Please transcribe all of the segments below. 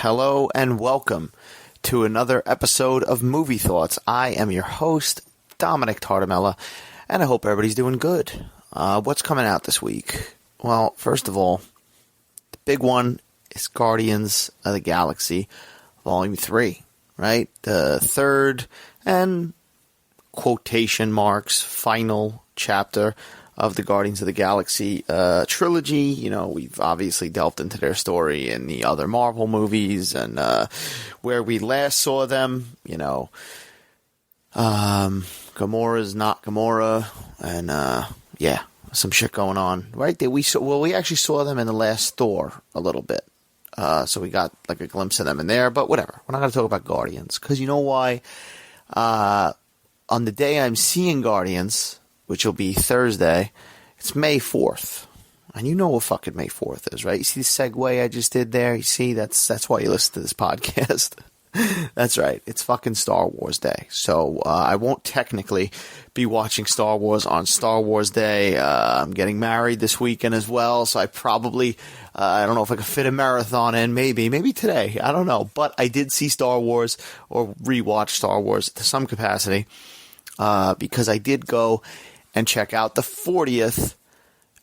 Hello and welcome to another episode of Movie Thoughts. I am your host, Dominic Tartamella, and I hope everybody's doing good. What's coming out this week? Well, first of all, the big one is Guardians of the Galaxy Volume 3, right? The third and quotation marks final chapter of the Guardians of the Galaxy trilogy. You know, we've obviously delved into their story in the other Marvel movies and where we last saw them, you know, Gamora's not Gamora, and yeah, some shit going on, right? We actually saw them in the last Thor a little bit, so we got like a glimpse of them in there, but whatever. We're not going to talk about Guardians, because you know why? On the day I'm seeing Guardians, which will be Thursday, it's May 4th. And you know what fucking May 4th is, right? You see the segue I just did there? You see, that's why you listen to this podcast. That's right. It's fucking Star Wars Day. So I won't technically be watching Star Wars on Star Wars Day. I'm getting married this weekend as well, so I probably, I don't know if I could fit a marathon in. Maybe today. I don't know. But I did see Star Wars, or rewatch Star Wars to some capacity, because I did go and check out the 40th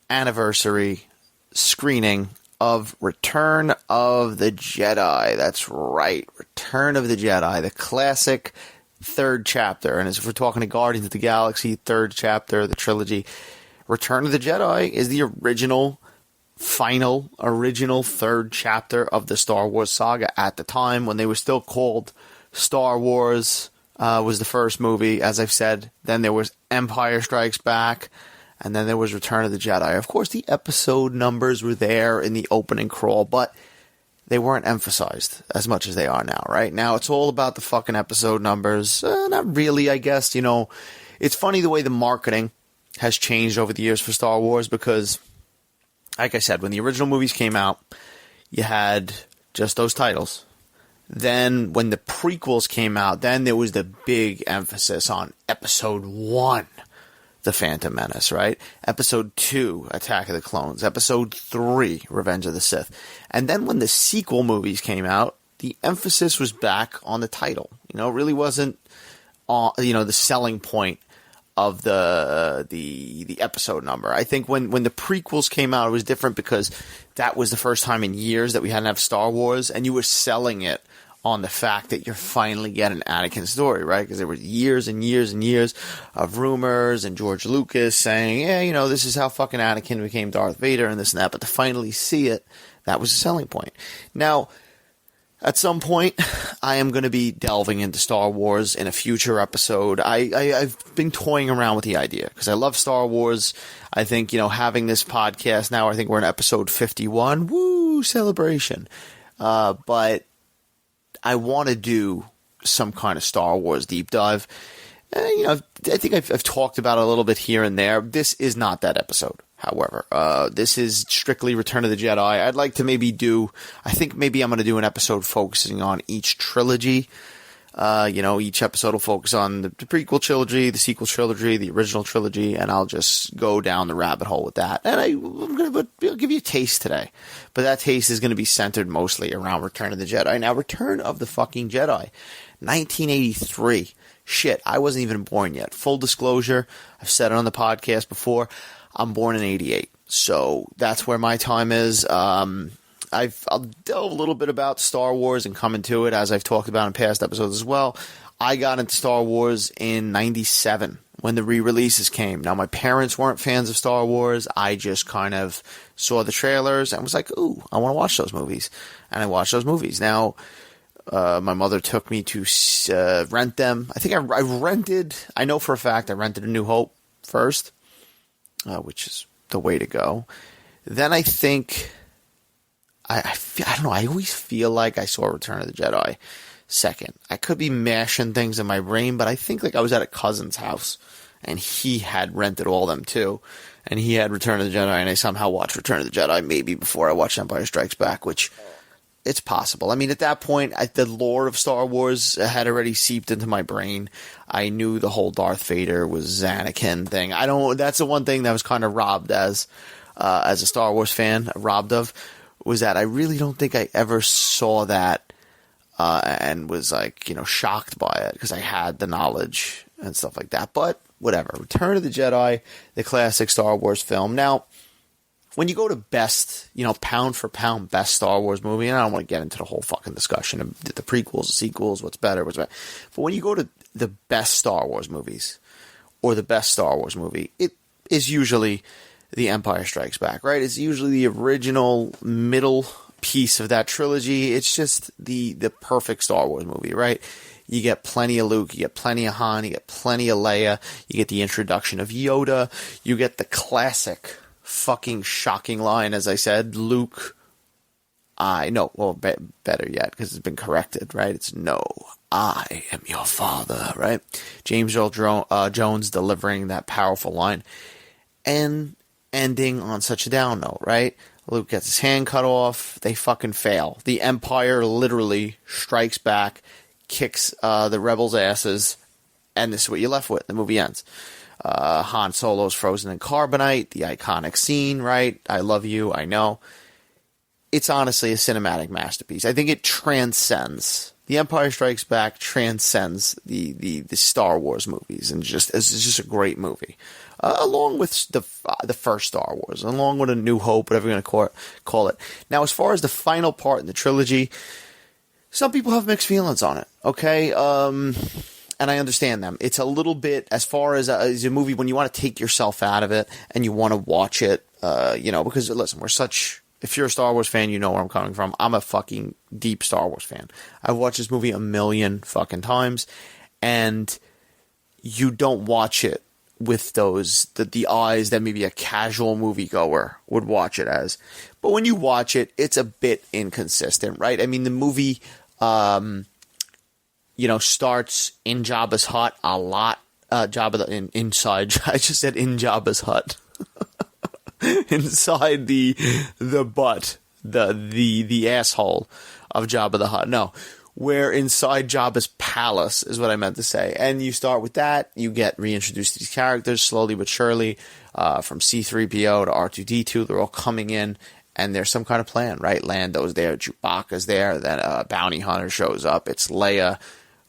anniversary screening of Return of the Jedi. That's right, Return of the Jedi, the classic third chapter. And as we're talking to Guardians of the Galaxy, third chapter, the trilogy, Return of the Jedi is the original third chapter of the Star Wars saga at the time when they were still called Star Wars. Was the first movie, as I've said. Then there was Empire Strikes Back, and then there was Return of the Jedi. Of course, the episode numbers were there in the opening crawl, but they weren't emphasized as much as they are now, right? Now it's all about the fucking episode numbers. Not really, I guess. You know, it's funny the way the marketing has changed over the years for Star Wars, because, like I said, when the original movies came out, you had just those titles. Then when the prequels came out, then there was the big emphasis on Episode 1, The Phantom Menace, right? Episode 2, Attack of the Clones. Episode 3, Revenge of the Sith. And then when the sequel movies came out, the emphasis was back on the title. You know, it really wasn't, the selling point of the episode number. I think when the prequels came out, it was different because that was the first time in years that we hadn't have Star Wars, and you were selling it on the fact that you're finally getting Anakin's story, right? Because there were years and years and years of rumors and George Lucas saying, yeah, you know, this is how fucking Anakin became Darth Vader and this and that. But to finally see it, that was a selling point. Now, at some point, I am going to be delving into Star Wars in a future episode. I've been toying around with the idea because I love Star Wars. I think, you know, having this podcast now, I think we're in episode 51. Woo, celebration. But I want to do some kind of Star Wars deep dive. You know, I think I've talked about it a little bit here and there. This is not that episode, however. This is strictly Return of the Jedi. I'd like to I think maybe I'm going to do an episode focusing on each trilogy. Each episode will focus on the prequel trilogy, the sequel trilogy, the original trilogy, and I'll just go down the rabbit hole with that. And I'm going to give you a taste today. But that taste is going to be centered mostly around Return of the Jedi. Now, Return of the fucking Jedi, 1983. Shit, I wasn't even born yet. Full disclosure, I've said it on the podcast before, I'm born in 88. So that's where my time is. I'll delve a little bit about Star Wars and come into it, as I've talked about in past episodes as well. I got into Star Wars in 97 when the re-releases came. Now, my parents weren't fans of Star Wars. I just kind of saw the trailers and was like, ooh, I want to watch those movies. And I watched those movies. Now, my mother took me to rent them. I think I know for a fact I rented A New Hope first, which is the way to go. Then I think, I don't know, I always feel like I saw Return of the Jedi second. I could be mashing things in my brain, but I think like I was at a cousin's house and he had rented all of them too. And he had Return of the Jedi, and I somehow watched Return of the Jedi maybe before I watched Empire Strikes Back, which it's possible. I mean, at that point, the lore of Star Wars had already seeped into my brain. I knew the whole Darth Vader was Anakin thing. That's the one thing that was kind of robbed as a Star Wars fan, robbed of. was that I really don't think I ever saw that and was like, shocked by it because I had the knowledge and stuff like that. But whatever. Return of the Jedi, the classic Star Wars film. Now, when you go to best, pound for pound best Star Wars movie, and I don't want to get into the whole fucking discussion of the prequels, the sequels, what's better. But when you go to the best Star Wars movies or the best Star Wars movie, it is usually The Empire Strikes Back, right? It's usually the original middle piece of that trilogy. It's just the perfect Star Wars movie, right? You get plenty of Luke, you get plenty of Han, you get plenty of Leia, you get the introduction of Yoda, you get the classic fucking shocking line, as I said, Luke, better yet, because it's been corrected, right? It's no, I am your father, right? James Earl Jones delivering that powerful line. And ending on such a down note, right? Luke gets his hand cut off. They fucking fail. The Empire literally strikes back, kicks the rebels' asses, and this is what you're left with. The movie ends. Han Solo's frozen in carbonite, the iconic scene, right? I love you, I know. It's honestly a cinematic masterpiece. I think it transcends. The Empire Strikes Back transcends the Star Wars movies, and it's just a great movie. Along with the first Star Wars, along with A New Hope, whatever you're going to call it. Now, as far as the final part in the trilogy, some people have mixed feelings on it, okay? And I understand them. It's a little bit, as far as a movie, when you want to take yourself out of it and you want to watch it, because, listen, if you're a Star Wars fan, you know where I'm coming from. I'm a fucking deep Star Wars fan. I've watched this movie a million fucking times, and you don't watch it with the eyes that maybe a casual moviegoer would watch it as. But when you watch it, it's a bit inconsistent, right? I mean, the movie, starts in Jabba's hut a lot. Inside. I just said in Jabba's hut. Inside the butt, the asshole of Jabba the Hutt. No, we're inside Jabba's palace is what I meant to say. And you start with that. You get reintroduced to these characters slowly but surely, from C-3PO to R2-D2. They're all coming in, and there's some kind of plan, right? Lando's there, Chewbacca's there, then a bounty hunter shows up. It's Leia.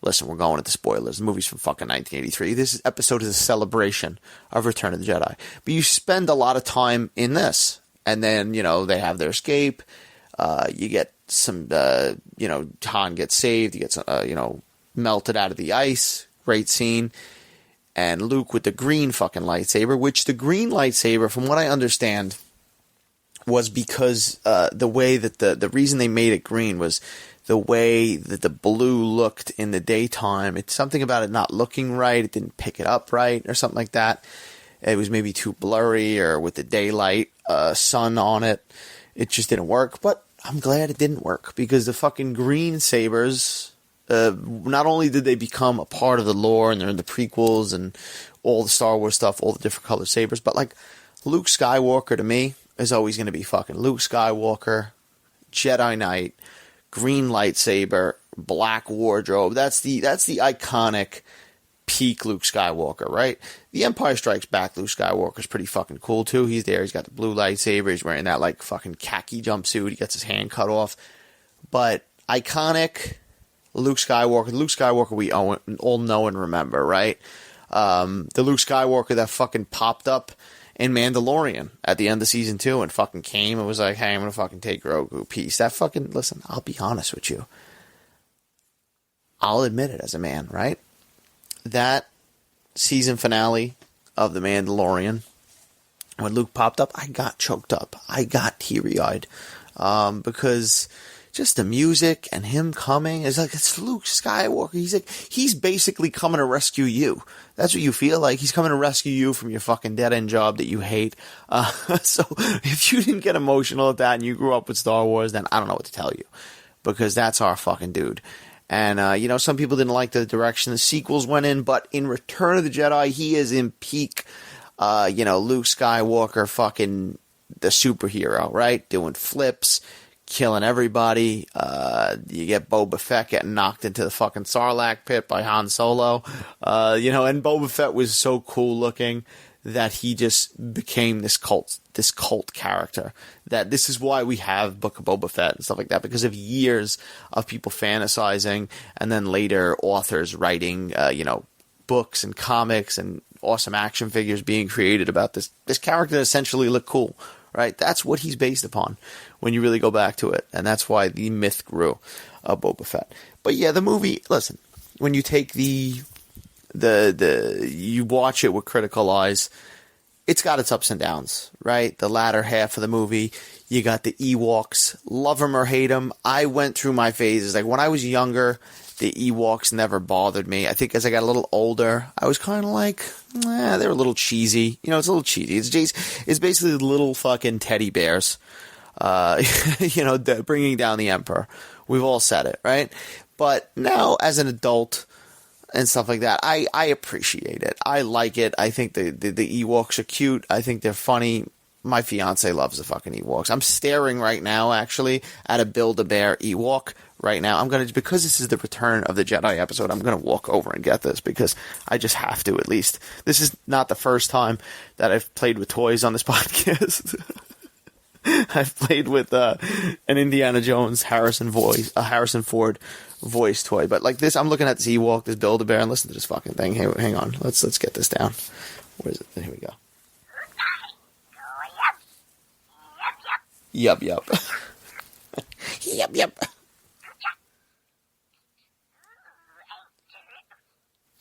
Listen, we're going into spoilers. The movie's from fucking 1983. This episode is a celebration of Return of the Jedi. But you spend a lot of time in this. And then, they have their escape. You get some, Han gets saved. He gets, melted out of the ice. Great scene. And Luke with the green fucking lightsaber, which the green lightsaber, from what I understand, was because the way that the reason they made it green was the way that the blue looked in the daytime. It's something about it not looking right. It didn't pick it up right or something like that. It was maybe too blurry, or with the daylight sun on it. It just didn't work. But I'm glad it didn't work, because the fucking green sabers, not only did they become a part of the lore, and they're in the prequels and all the Star Wars stuff, all the different colored sabers, but like Luke Skywalker to me is always going to be fucking Luke Skywalker, Jedi Knight, green lightsaber, black wardrobe. That's the iconic peak Luke Skywalker, right? The Empire Strikes Back Luke Skywalker's pretty fucking cool too. He's there. He's got the blue lightsaber. He's wearing that like fucking khaki jumpsuit. He gets his hand cut off. But iconic Luke Skywalker we all know and remember, right? The Luke Skywalker that fucking popped up in Mandalorian at the end of season 2 and fucking came and was like, hey, I'm going to fucking take Grogu. Peace. That fucking, listen, I'll be honest with you. I'll admit it as a man, right? That season finale of The Mandalorian, when Luke popped up, I got choked up. I got teary-eyed. Because just the music and him coming is like, it's Luke Skywalker. He's basically coming to rescue you. That's what you feel like. He's coming to rescue you from your fucking dead-end job that you hate. So if you didn't get emotional at that and you grew up with Star Wars, then I don't know what to tell you, because that's our fucking dude. And, some people didn't like the direction the sequels went in, but in Return of the Jedi, he is in peak, Luke Skywalker, fucking the superhero, right? Doing flips, killing everybody. You get Boba Fett getting knocked into the fucking Sarlacc pit by Han Solo. And Boba Fett was so cool looking. that he just became this cult character. That this is why we have Book of Boba Fett and stuff like that, because of years of people fantasizing, and then later authors writing, books and comics and awesome action figures being created about this character that essentially looked cool, right? That's what he's based upon when you really go back to it, and that's why the myth grew of Boba Fett. But yeah, the movie, listen, when you take you watch it with critical eyes, it's got its ups and downs, right? The latter half of the movie, you got the Ewoks, love them or hate them. I went through my phases. Like when I was younger, the Ewoks never bothered me. I think as I got a little older, I was kind of like, they're a little cheesy. It's a little cheesy. It's basically little fucking teddy bears, bringing down the Emperor. We've all said it, right? But now as an adult and stuff like that, I appreciate it. I like it. I think the Ewoks are cute. I think they're funny. My fiance loves the fucking Ewoks. I'm staring right now, actually, at a Build-A-Bear Ewok right now. Because this is the Return of the Jedi episode, I'm going to walk over and get this because I just have to, at least. This is not the first time that I've played with toys on this podcast. I've played with an Indiana Jones Harrison Ford voice toy, but like this, I'm looking at this Ewok, this Build-A-Bear, and listen to this fucking thing. Hey, hang on, let's get this down. Where is it? Here we go. Yup. Yup.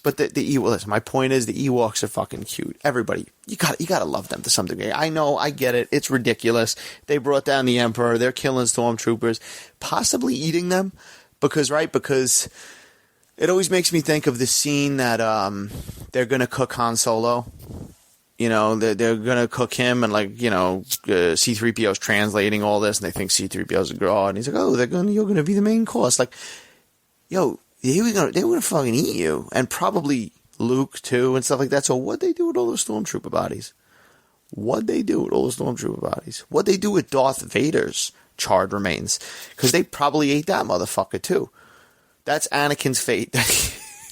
But the Ewoks, my point is, the Ewoks are fucking cute. Everybody, you gotta love them to some degree. I know, I get it. It's ridiculous. They brought down the Emperor. They're killing stormtroopers, possibly eating them, because it always makes me think of the scene that they're gonna cook Han Solo. They're gonna cook him, and C-3PO's translating all this, and they think C-3PO's a god, and he's like, "Oh, you're gonna be the main course." Like, yo. They were gonna fucking eat you, and probably Luke too, and stuff like that. So what'd they do with all those stormtrooper bodies? What'd they do with Darth Vader's charred remains? Because they probably ate that motherfucker too. That's Anakin's fate.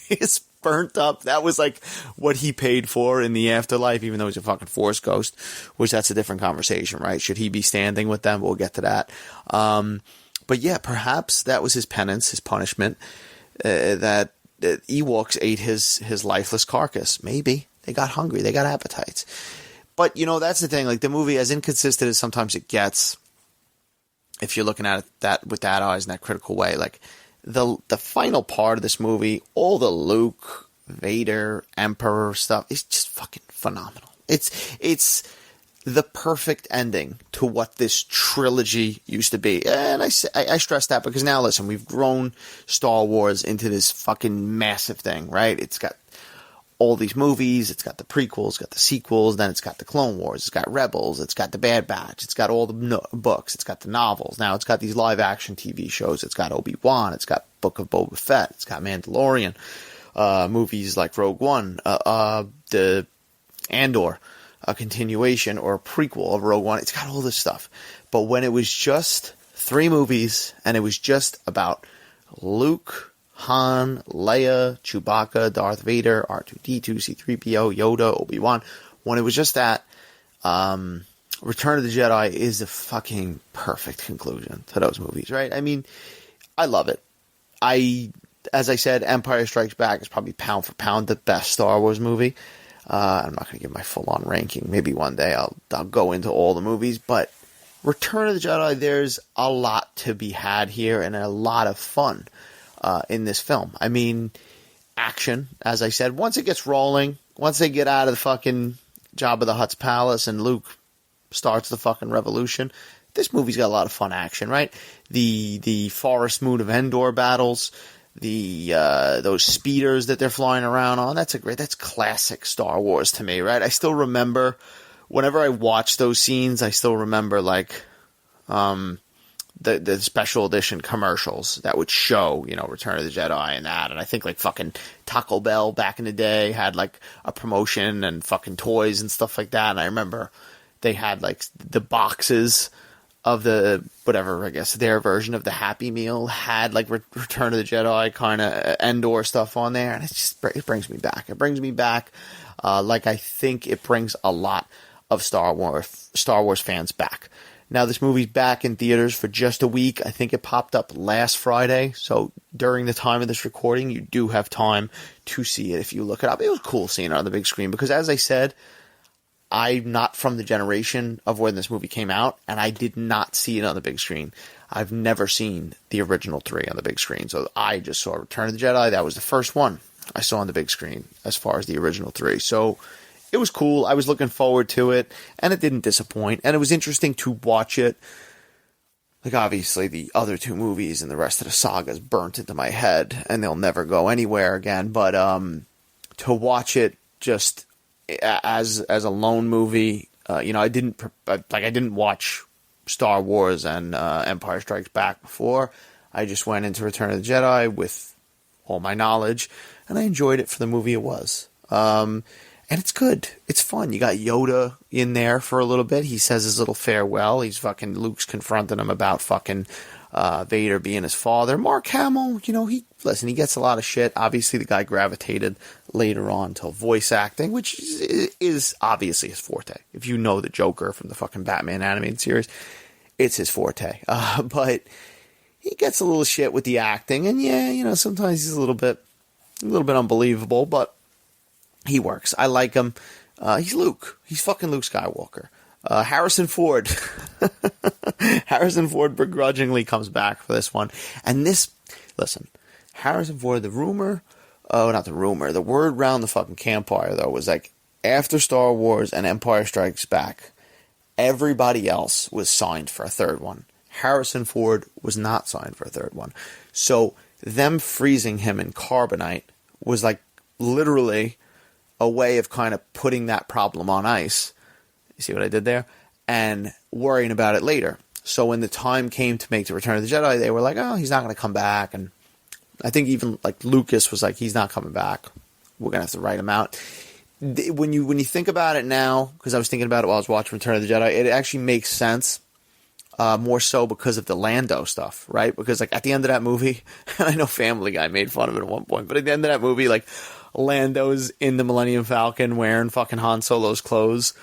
It's burnt up. That was like what he paid for in the afterlife, even though he's a fucking Force ghost, which that's a different conversation, right? Should he be standing with them? We'll get to that. But yeah, perhaps that was his penance, his punishment. That Ewoks ate his lifeless carcass. Maybe. They got hungry. They got appetites. But, that's the thing. Like, the movie, as inconsistent as sometimes it gets, if you're looking at it with that eyes in that critical way, like, the final part of this movie, all the Luke, Vader, Emperor stuff, is just fucking phenomenal. It's the perfect ending to what this trilogy used to be. And I stress that because now, listen, we've grown Star Wars into this fucking massive thing, right? It's got all these movies, it's got the prequels, it's got the sequels, then it's got the Clone Wars, it's got Rebels, it's got the Bad Batch, it's got all the books, it's got the novels, now it's got these live-action TV shows, it's got Obi-Wan, it's got Book of Boba Fett, it's got Mandalorian, movies like Rogue One, the Andor, a continuation or a prequel of Rogue One. It's got all this stuff. But when it was just 3 movies and it was just about Luke, Han, Leia, Chewbacca, Darth Vader, R2-D2, C-3PO, Yoda, Obi-Wan, when it was just that, Return of the Jedi is the fucking perfect conclusion to those movies, right? I mean, I love it. As I said, Empire Strikes Back is probably pound for pound the best Star Wars movie. I'm not going to give my full-on ranking. Maybe one day I'll go into all the movies. But Return of the Jedi, there's a lot to be had here and a lot of fun in this film. I mean, action, as I said, once it gets rolling, once they get out of the fucking Jabba the Hutt's palace and Luke starts the fucking revolution, this movie's got a lot of fun action, right? The Forest Moon of Endor battles, those speeders that they're flying around on, that's classic Star Wars to me, right? I still remember whenever I watch those scenes, I still remember like the special edition commercials that would show, Return of the Jedi and that, and I think like fucking Taco Bell back in the day had like a promotion and fucking toys and stuff like that, and I remember they had like the boxes of the, whatever, I guess, their version of the Happy Meal had like Return of the Jedi kind of Endor stuff on there, and it brings me back. It brings me back, like I think it brings a lot of Star Wars fans back. Now, this movie's back in theaters for just a week. I think it popped up last Friday, so during the time of this recording, you do have time to see it if you look it up. It was cool seeing it on the big screen because, as I said, I'm not from the generation of when this movie came out, and I did not see it on the big screen. I've never seen the original 3 on the big screen, so I just saw Return of the Jedi. That was the first one I saw on the big screen as far as the original 3. So it was cool. I was looking forward to it, and it didn't disappoint, and it was interesting to watch it. Like, obviously, the other 2 movies and the rest of the sagas burnt into my head, and they'll never go anywhere again, but to watch it just as a lone movie, I didn't watch Star Wars and Empire Strikes Back before. I just went into Return of the Jedi with all my knowledge, and I enjoyed it for the movie it was. And it's good. It's fun. You got Yoda in there for a little bit. He says his little farewell. Luke's confronting him about fucking Vader being his father. Mark Hamill, he gets a lot of shit. Obviously, the guy gravitated later on to voice acting, which is obviously his forte. If you know the Joker from the fucking Batman animated series, it's his forte. But he gets a little shit with the acting, and sometimes he's a little bit unbelievable, but he works. I like him. He's Luke. He's fucking Luke Skywalker. Harrison Ford. Harrison Ford begrudgingly comes back for this one. And Harrison Ford, the word around the fucking campfire, though, was like, after Star Wars and Empire Strikes Back, everybody else was signed for a third one. Harrison Ford was not signed for a third one. So them freezing him in carbonite was like literally a way of kind of putting that problem on ice. You see what I did there? And worrying about it later. So when the time came to make the Return of the Jedi, they were like, oh, he's not going to come back. And I think even like Lucas was like, he's not coming back. We're going to have to write him out. When you think about it now, because I was thinking about it while I was watching Return of the Jedi, it actually makes sense. More so because of the Lando stuff, right? Because like at the end of that movie, and I know Family Guy made fun of it at one point, but at the end of that movie, like Lando's in the Millennium Falcon wearing fucking Han Solo's clothes,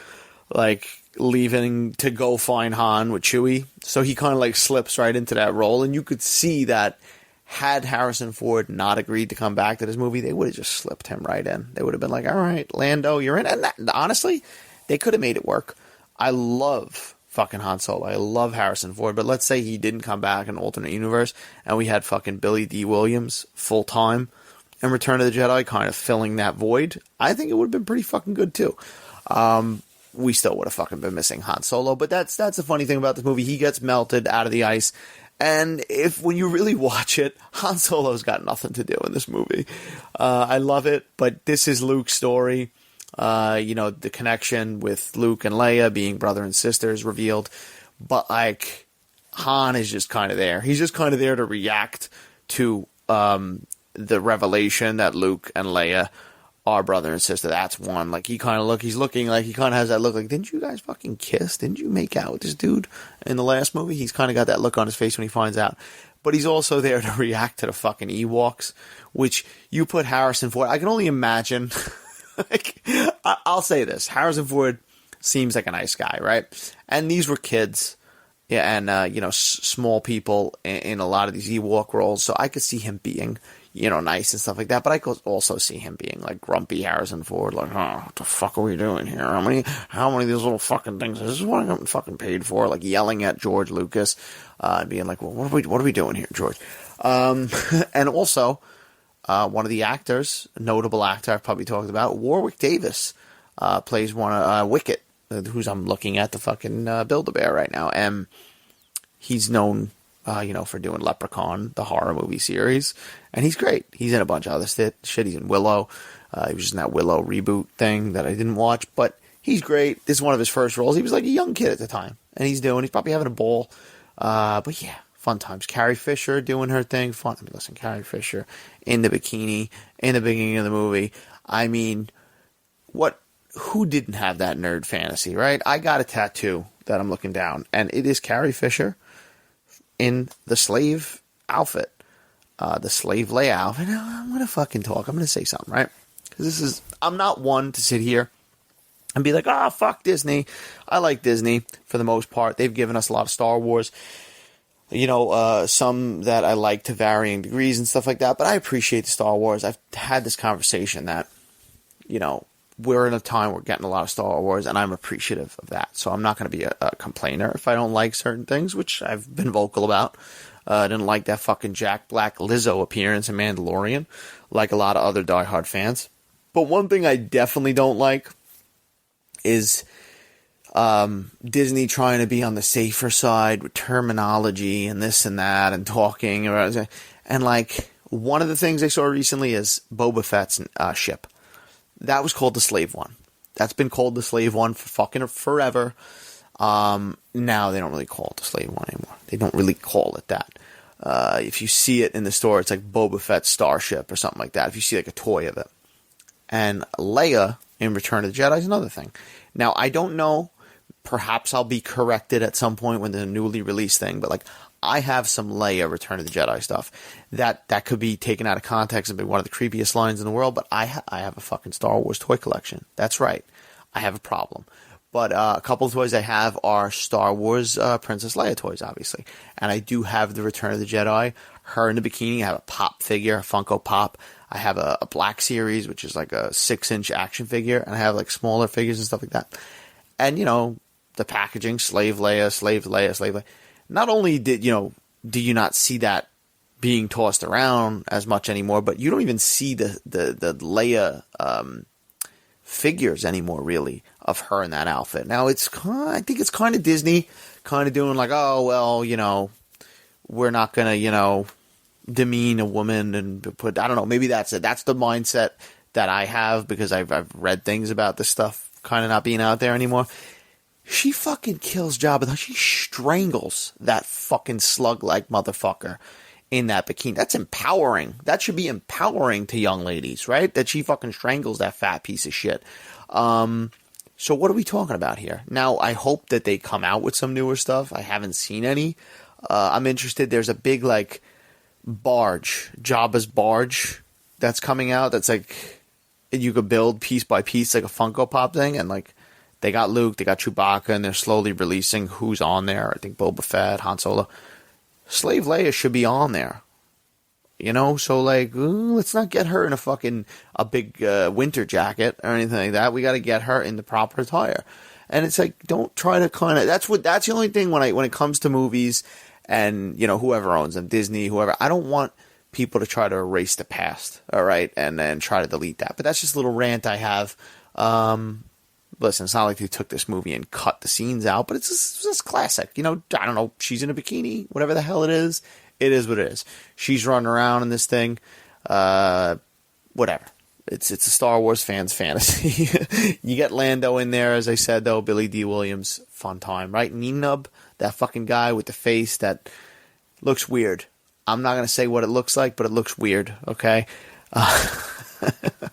like leaving to go find Han with Chewie. So he kind of like slips right into that role, and you could see that had Harrison Ford not agreed to come back to this movie, they would have just slipped him right in. They would have been like, all right, Lando, you're in. And honestly, they could have made it work. I love fucking Han Solo. I love Harrison Ford, but let's say he didn't come back in an alternate universe, and we had fucking Billy D. Williams full time and Return of the Jedi kind of filling that void. I think it would have been pretty fucking good too. We still would have fucking been missing Han Solo, but that's the funny thing about this movie. He gets melted out of the ice, and when you really watch it, Han Solo's got nothing to do in this movie. I love it, but this is Luke's story. The connection with Luke and Leia being brother and sister is revealed, but like Han is just kind of there. He's just kind of there to react to the revelation that Luke and Leia are brother and sister. That's one. Like he kind of has that look like, didn't you guys fucking kiss? Didn't you make out with this dude in the last movie? He's kind of got that look on his face when he finds out. But he's also there to react to the fucking Ewoks, which you put Harrison Ford. I can only imagine. Like, I'll say this. Harrison Ford seems like a nice guy, right? And these were kids, yeah, and, small people in a lot of these Ewok roles. So I could see him being, nice and stuff like that. But I could also see him being like grumpy Harrison Ford, like, oh, what the fuck are we doing here? How many of these little fucking things? This is what I'm getting fucking paid for. Like yelling at George Lucas, being like, well, what are we doing here, George? And also, one of the actors, a notable actor I've probably talked about, Warwick Davis, plays one of Wicket, who's I'm looking at the fucking Build-A-Bear right now, and he's known, for doing Leprechaun, the horror movie series, and he's great. He's in a bunch of other shit. He's in Willow. He was just in that Willow reboot thing that I didn't watch, but he's great. This is one of his first roles. He was like a young kid at the time, and he's probably having a ball. But yeah, fun times. Carrie Fisher doing her thing. Fun. I mean, listen, Carrie Fisher in the bikini in the beginning of the movie. I mean, who didn't have that nerd fantasy, right? I got a tattoo that I'm looking down, and it is Carrie Fisher in the slave outfit, the slave Leia outfit. I'm gonna fucking talk. I'm gonna say something, right? Because I'm not one to sit here and be like, fuck Disney. I like Disney for the most part. They've given us a lot of Star Wars. Some that I like to varying degrees and stuff like that. But I appreciate the Star Wars. I've had this conversation that, we're in a time we're getting a lot of Star Wars, and I'm appreciative of that. So I'm not going to be a complainer if I don't like certain things, which I've been vocal about. I didn't like that fucking Jack Black Lizzo appearance in Mandalorian, like a lot of other diehard fans. But one thing I definitely don't like is Disney trying to be on the safer side with terminology and this and that and talking. And like, one of the things I saw recently is Boba Fett's ship. That was called the Slave One. That's been called the Slave One for fucking forever. Now they don't really call it the Slave One anymore. They don't really call it that. If you see it in the store, it's like Boba Fett's Starship or something like that. If you see like a toy of it. And Leia in Return of the Jedi is another thing. Now, I don't know. Perhaps I'll be corrected at some point when the newly released thing. But like, I have some Leia Return of the Jedi stuff that could be taken out of context and be one of the creepiest lines in the world. But I have a fucking Star Wars toy collection. That's right. I have a problem. But a couple of toys I have are Star Wars Princess Leia toys, obviously. And I do have the Return of the Jedi, her in the bikini. I have a Pop figure, a Funko Pop. I have a Black Series, which is like a 6-inch action figure. And I have like smaller figures and stuff like that. And, the packaging, Slave Leia, Slave Leia, Slave Leia. Not only do you not see that being tossed around as much anymore, but you don't even see the Leia figures anymore, really, of her in that outfit. Now, I think it's kind of Disney, kind of doing like, we're not going to, demean a woman and put, I don't know, maybe that's it. That's the mindset that I have because I've read things about this stuff kind of not being out there anymore. She fucking kills Jabba. She strangles that fucking slug-like motherfucker in that bikini. That's empowering. That should be empowering to young ladies, right? That she fucking strangles that fat piece of shit. So what are we talking about here? Now, I hope that they come out with some newer stuff. I haven't seen any. I'm interested. There's a big, like, barge, Jabba's barge that's coming out. That's like, you could build piece by piece, like a Funko Pop thing, and like, they got Luke, they got Chewbacca, and they're slowly releasing who's on there. I think Boba Fett, Han Solo. Slave Leia should be on there. So like, let's not get her in a big winter jacket or anything like that. We got to get her in the proper attire. And it's like, don't try to that's the only thing when it comes to movies and, whoever owns them, Disney, whoever, I don't want people to try to erase the past, all right, and then try to delete that. But that's just a little rant I have. Listen, it's not like they took this movie and cut the scenes out, but it's just classic. I don't know, she's in a bikini, whatever the hell it is what it is. She's running around in this thing, whatever. It's a Star Wars fan's fantasy. You get Lando in there, as I said, though, Billy D. Williams, fun time, right? Neenub, that fucking guy with the face that looks weird. I'm not going to say what it looks like, but it looks weird, okay?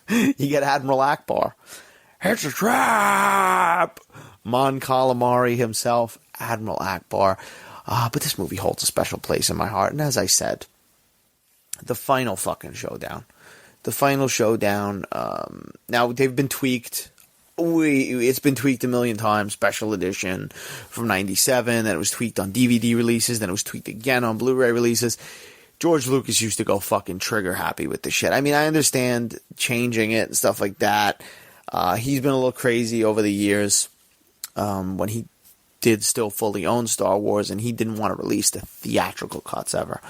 You get Admiral Akbar. It's a trap! Mon Calamari himself, Admiral Akbar. But this movie holds a special place in my heart. And as I said, the final fucking showdown. The final showdown. Now, they've been tweaked. It's been tweaked a million times. Special edition from 97. Then it was tweaked on DVD releases. Then it was tweaked again on Blu-ray releases. George Lucas used to go fucking trigger happy with this shit. I mean, I understand changing it and stuff like that. He's been a little crazy over the years when he did still fully own Star Wars, and he didn't want to release the theatrical cuts ever.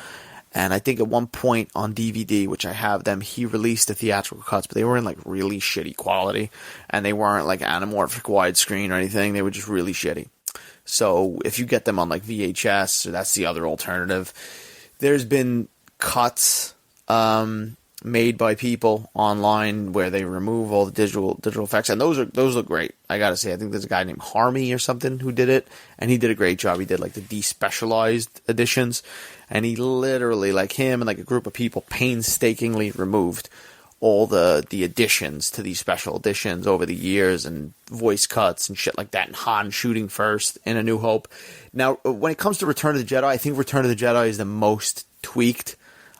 And I think at one point on DVD, which I have them, he released the theatrical cuts, but they were in like really shitty quality, and they weren't like anamorphic widescreen or anything. They were just really shitty. So if you get them on like VHS, or that's the other alternative, there's been cuts made by people online where they remove all the digital effects, and those look great. I gotta say, I think there's a guy named Harmy or something who did it, and he did a great job. He did like the despecialized editions, and he literally, like him and like a group of people, painstakingly removed all the additions to these special editions over the years and voice cuts and shit like that, and Han shooting first in A New Hope. Now, when it comes to Return of the Jedi, I think Return of the Jedi is the most tweaked.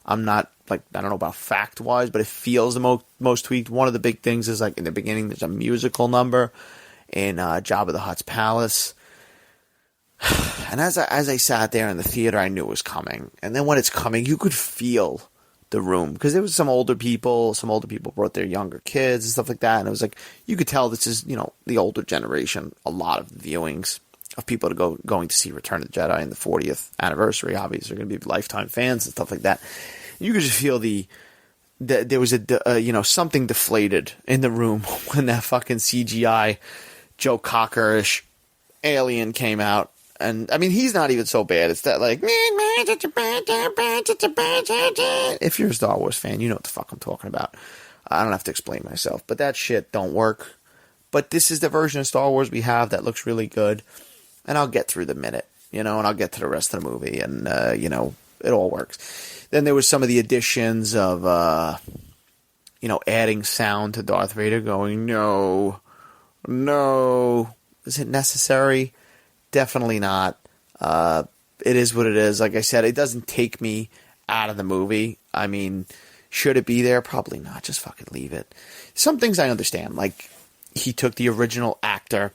I'm not, like, I don't know about fact-wise, but it feels the most tweaked. One of the big things is, like, in the beginning, there's a musical number in Jabba the Hutt's palace. And as I sat there in the theater, I knew it was coming. And then when it's coming, you could feel the room, because there was some older people brought their younger kids and stuff like that, and it was like, you could tell this is, you know, the older generation. A lot of viewings of people going to see Return of the Jedi in the 40th anniversary, obviously they're going to be lifetime fans and stuff like that. You could just feel there was something deflated in the room when that fucking CGI Joe Cocker-ish alien came out. And, I mean, he's not even so bad. It's that, like, if you're a Star Wars fan, you know what the fuck I'm talking about. I don't have to explain myself. But that shit don't work. But this is the version of Star Wars we have that looks really good. And I'll get through the minute, you know, and I'll get to the rest of the movie. And, you know, it all works. Then there was some of the additions of, adding sound to Darth Vader going, no. Is it necessary? Definitely not. It is what it is. Like I said, it doesn't take me out of the movie. I mean, should it be there? Probably not. Just fucking leave it. Some things I understand. Like, he took the original actor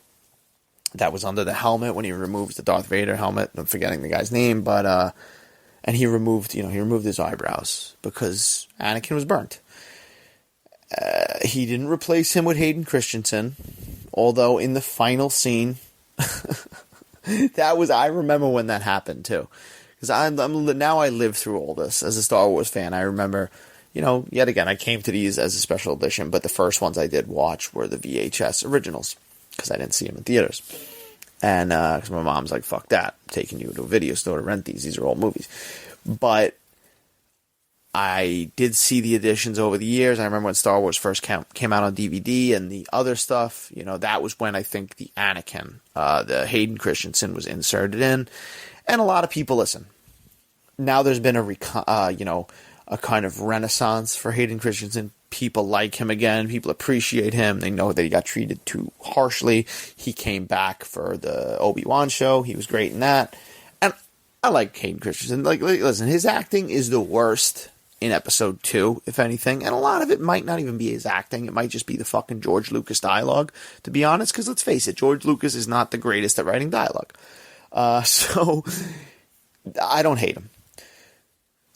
that was under the helmet when he removed the Darth Vader helmet. I'm forgetting the guy's name, but and he removed his eyebrows because Anakin was burnt. He didn't replace him with Hayden Christensen, although in the final scene. I remember when that happened too, because now I live through all this as a Star Wars fan. I remember, you know, yet again, I came to these as a special edition, but the first ones I did watch were the VHS originals because I didn't see them in theaters, and because my mom's like, "Fuck that, I'm taking you to a video store to rent these. These are all movies," but I did see the editions over the years. I remember when Star Wars first came out on DVD and the other stuff, you know, that was when I think the Anakin, the Hayden Christensen was inserted in. And a lot of people listen. Now there's been a kind of renaissance for Hayden Christensen. People like him again. People appreciate him. They know that he got treated too harshly. He came back for the Obi-Wan show. He was great in that. And I like Hayden Christensen. Like, listen, his acting is the worst in episode 2, if anything, and a lot of it might not even be his acting. It might just be the fucking George Lucas dialogue, to be honest, because let's face it, George Lucas is not the greatest at writing dialogue. So, I don't hate him.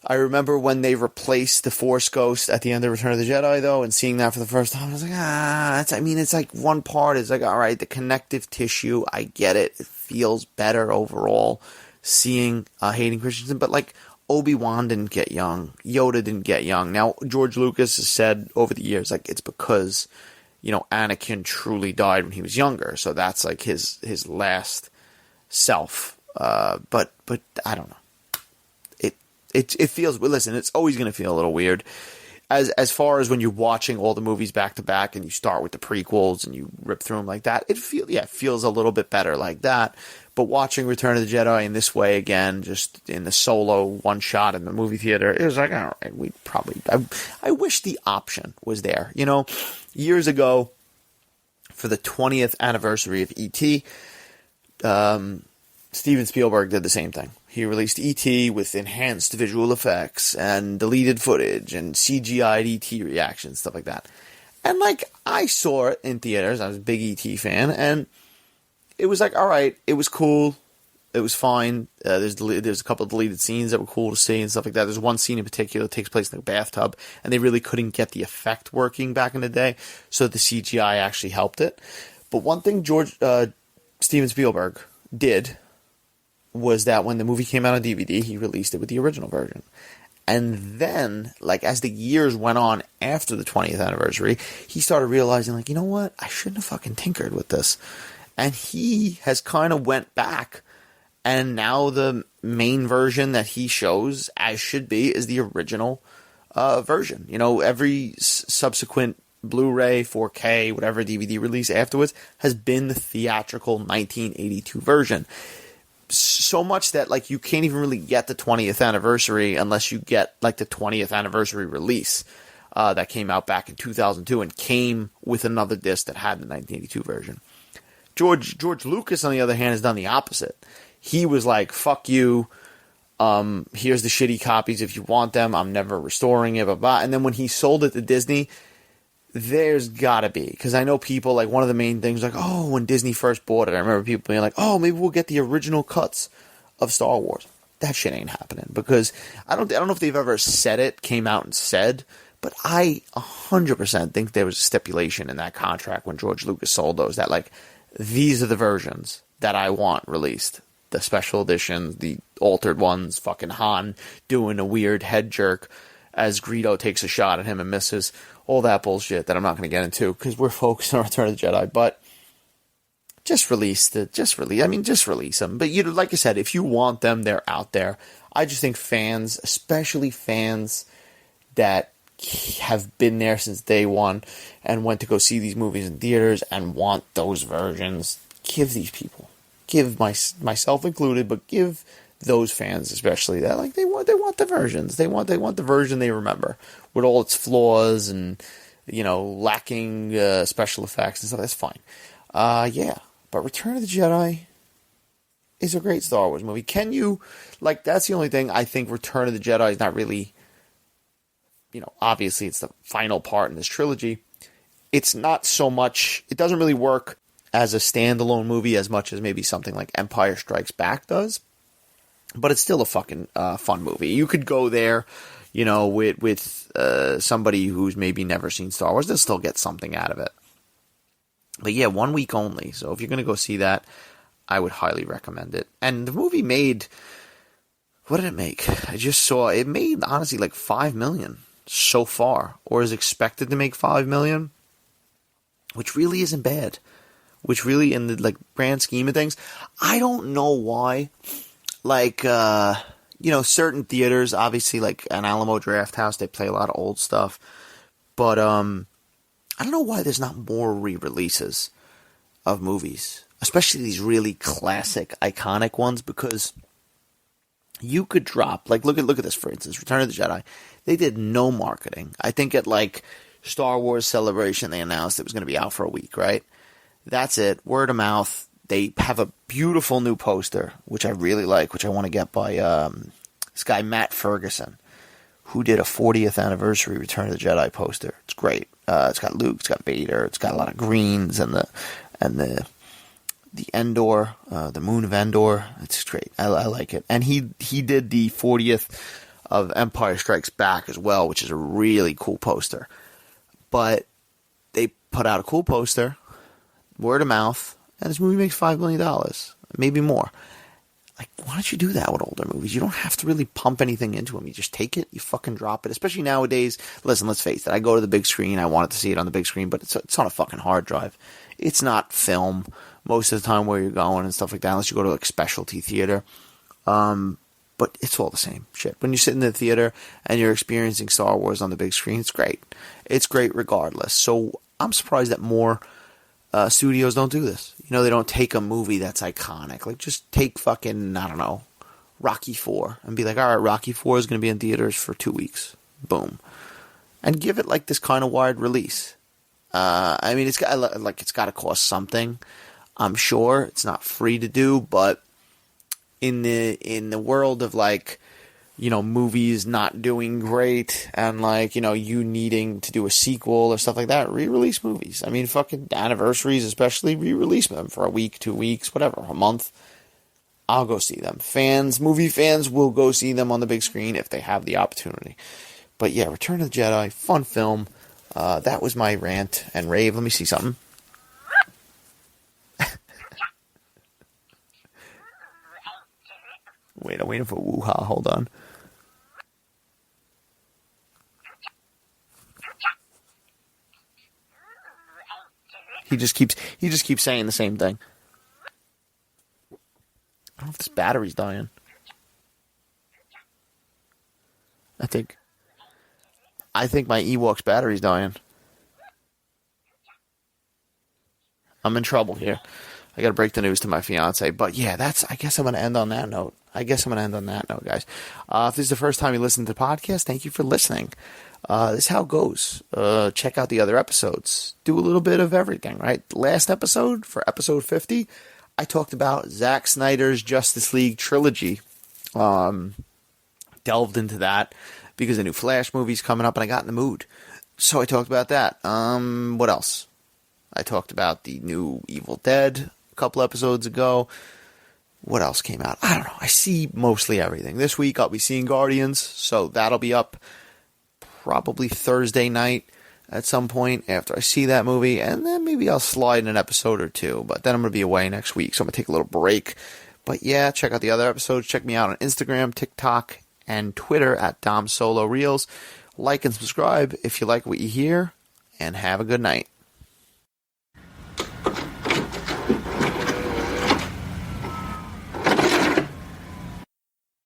I remember when they replaced the Force Ghost at the end of Return of the Jedi, though, and seeing that for the first time, I was like, it's like one part is like, all right, the connective tissue, I get it. It feels better overall seeing Hayden Christensen, but like, Obi-Wan didn't get young. Yoda didn't get young. Now, George Lucas has said over the years, like, it's because, you know, Anakin truly died when he was younger. So that's, like, his last self. But I don't know. It feels, listen, it's always going to feel a little weird. As far as when you're watching all the movies back to back and you start with the prequels and you rip through them like that, it feels a little bit better like that. But watching Return of the Jedi in this way again, just in the solo one shot in the movie theater, it was like, all right, I wish the option was there. You know, years ago, for the 20th anniversary of E.T., Steven Spielberg did the same thing. He released E.T. with enhanced visual effects and deleted footage and CGI'd E.T. reactions, stuff like that. And, like, I saw it in theaters. I was a big E.T. fan, and it was like, all right, it was cool. It was fine. There's a couple of deleted scenes that were cool to see and stuff like that. There's one scene in particular that takes place in the bathtub, and they really couldn't get the effect working back in the day, so the CGI actually helped it. But one thing Steven Spielberg did was that when the movie came out on DVD, he released it with the original version. And then, like, as the years went on after the 20th anniversary, he started realizing, like, you know what? I shouldn't have fucking tinkered with this. And he has kind of went back, and now the main version that he shows, as should be, is the original version. You know, every subsequent Blu-ray, 4K, whatever DVD release afterwards has been the theatrical 1982 version. So much that, like, you can't even really get the 20th anniversary unless you get, like, the 20th anniversary release. that came out back in 2002 and came with another disc that had the 1982 version. George Lucas, on the other hand, has done the opposite. He was like, fuck you, here's the shitty copies if you want them, I'm never restoring it, blah, blah. And then when he sold it to Disney, there's gotta be, because I know people, like, one of the main things, like, oh, when Disney first bought it, I remember people being like, oh, maybe we'll get the original cuts of Star Wars. That shit ain't happening, because I don't know if they've ever said it, came out and said, but I 100% think there was a stipulation in that contract when George Lucas sold those that, like, these are the versions that I want released. The special editions, the altered ones, fucking Han doing a weird head jerk as Greedo takes a shot at him and misses. All that bullshit that I'm not going to get into because we're focused on Return of the Jedi. But just release them. But like I said, if you want them, they're out there. I just think fans, especially fans that have been there since day one and went to go see these movies in theaters and want those versions, give these people, give myself included, but give those fans especially that, like, they want the versions, they want the version they remember with all its flaws and, you know, lacking special effects and stuff. That's fine. But Return of the Jedi is a great Star Wars movie. Can you, like, that's the only thing I think Return of the Jedi is not really, you know, obviously it's the final part in this trilogy. It's not so much, it doesn't really work as a standalone movie as much as maybe something like Empire Strikes Back does. But it's still a fucking fun movie. You could go there, you know, with somebody who's maybe never seen Star Wars. They'll still get something out of it. But yeah, 1 week only. So if you're going to go see that, I would highly recommend it. And the movie made, what did it make? I just saw, it made, honestly, like $5 million so far, or is expected to make $5 million, which really isn't bad. Which really, in the, like, grand scheme of things, I don't know why, like, you know, certain theaters, obviously, like an Alamo Drafthouse, they play a lot of old stuff, but, I don't know why there's not more re-releases of movies, especially these really classic, iconic ones, because you could drop, like, look at this, for instance, Return of the Jedi. They did no marketing. I think at, like, Star Wars Celebration, they announced it was going to be out for a week, right? That's it. Word of mouth. They have a beautiful new poster, which I really like, which I want to get by this guy, Matt Ferguson, who did a 40th anniversary Return of the Jedi poster. It's great. It's got Luke, it's got Vader, it's got a lot of greens and the Endor, the moon of Endor. It's great. I like it. And he did the 40th of Empire Strikes Back as well, which is a really cool poster. But they put out a cool poster, word of mouth, and this movie makes $5 million, maybe more. Like, why don't you do that with older movies? You don't have to really pump anything into them. You just take it, you fucking drop it. Especially nowadays. Listen, let's face it. I go to the big screen. I wanted to see it on the big screen, but it's on a fucking hard drive. It's not film most of the time where you're going and stuff like that, unless you go to, like, specialty theater. But it's all the same shit. When you sit in the theater and you're experiencing Star Wars on the big screen, it's great. It's great regardless. So I'm surprised that more studios don't do this. You know, they don't take a movie that's iconic. Like, just take fucking, I don't know, Rocky IV and be like, all right, Rocky IV is going to be in theaters for 2 weeks. Boom. And give it, like, this kind of wide release. I mean, it's got to cost something. I'm sure it's not free to do, but in the world of, like, you know, movies not doing great and, like, you know, you needing to do a sequel or stuff like that, re-release movies. I mean, fucking anniversaries especially, re-release them for a week, 2 weeks, whatever, a month. I'll go see them. Movie fans will go see them on the big screen if they have the opportunity. But yeah, Return of the Jedi, fun film. That was my rant and rave. Let me see something. Wait, I'm waiting for woo-ha. Hold on. He just keeps saying the same thing. I don't know if this battery's dying. I think my Ewok's battery's dying. I'm in trouble here. I gotta break the news to my fiance. But yeah, I guess I'm gonna end on that note. Guys. If this is the first time you listen to the podcast, thank you for listening. This is how it goes. Check out the other episodes. Do a little bit of everything, right? Last episode, for episode 50, I talked about Zack Snyder's Justice League trilogy. Delved into that because a new Flash movie's coming up and I got in the mood. So I talked about that. What else? I talked about the new Evil Dead a couple episodes ago. What else came out? I don't know. I see mostly everything. This week I'll be seeing Guardians, so that'll be up probably Thursday night at some point after I see that movie, and then maybe I'll slide in an episode or two, but then I'm going to be away next week, so I'm going to take a little break. But yeah, check out the other episodes. Check me out on Instagram, TikTok, and Twitter at Dom Solo Reels. Like and subscribe if you like what you hear, and have a good night.